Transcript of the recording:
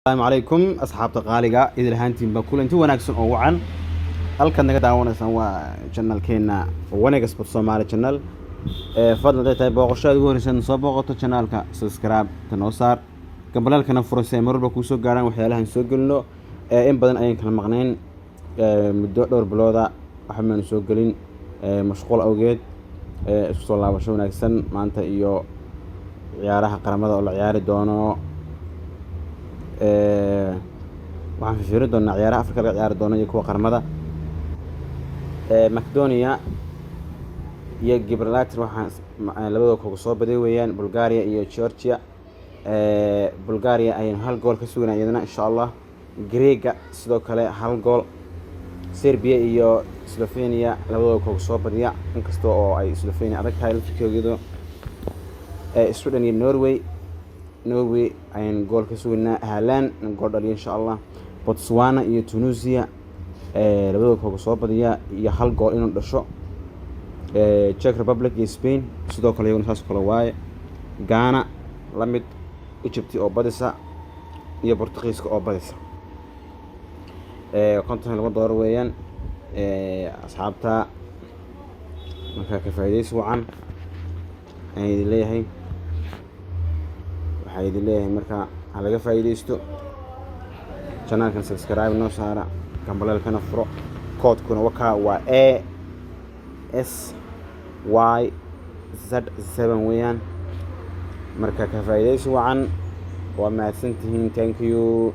السلام عليكم أصحاب تقاليقة إذا الهانتين بكل أنتوا وناكسون أو عن halkan naga daawanaysan waa channelkeena wanaag sport Soomaali channel fadlan dadka booqashada ugu horeysan soo booqato channelka subscribe tanoo saar gambalaalkana furasay marba ku soo gaaraan waxyaalahan soo gelino in badan ayaan kala maqnayn muddo dhowr bilooda waxaan soo gelin mashquul awgeed isku soo laabasho wanaagsan maanta iyo ciyaaraha qaramada oo la ciyaari doono waxaan fiirin doonaa ciyaaraha Afrika laga ciyaari doono iyo kuwa qaramada Macedonia iyo Gibraltar waxaan labadooda ku soo baday weeyaan Bulgaria iyo Georgia Bulgaria ay hal gool ka sugan ayadana insha Allah Greega sidoo kale hal gool Serbia iyo Slovenia labadooda ku soo badiya inkastoo oo ay Slovenia adag tahay lafkeedu Sweden iyo Norway ay gool ka sugan Haaland gool dhaliyo insha Allah Botswana iyo Tunisia labadooda ku soo badiya iyo hal gool inuu dhasho Czech Republic iyo Spain sidoo kale iyaguna saas kala waaye Ghana lamid Egypt oo badisa iyo Portugiiska oo badisa konton lagu door weeyaan asxaabta marka ka faa'iideyso wacan ay leeyahay waxay leeyahay marka laga faa'iideysto channelkan subscribe noo saara gambalaalkana furo koodkuna waa ASYZ7 weeyaan marka ka faa'iideyso wacan waa mahadsantihiin thank you